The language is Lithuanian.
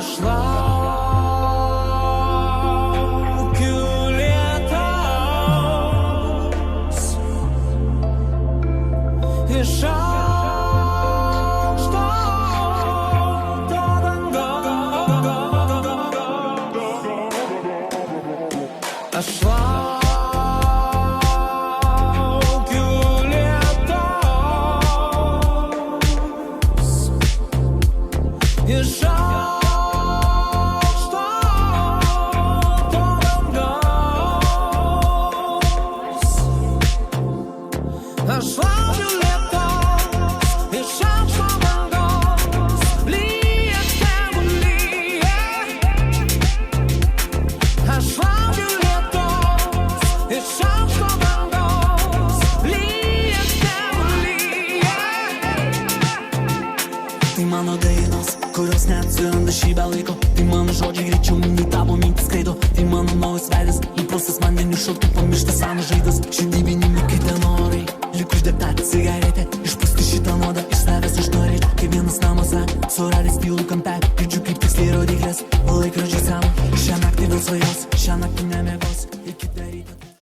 Aš laukiu lietaus iš aukšto to dangaus. Aš laukiu lietaus iš aukšto to dangaus. Aš laukiu lietaus iš aukšto dangaus. Lyja, tegu lyja. Aš laukiu lietaus iš aukšto dangaus. Lyja, tegu lyja. Tai mano dainos, kurios neatsiranda šį be laiko. Tai mano žodžiai greičiau nei tavo mintis skraido. Tai mano naujas veidas, įprastas vandeniu šaltu pamirštas senas žaidas. Šiandieniniai kiti norai, lik uždegta cigaretė. Išpūsti šitą nuodą iš savęs aš norėčiau, kaip vienas namuose suradęs tylų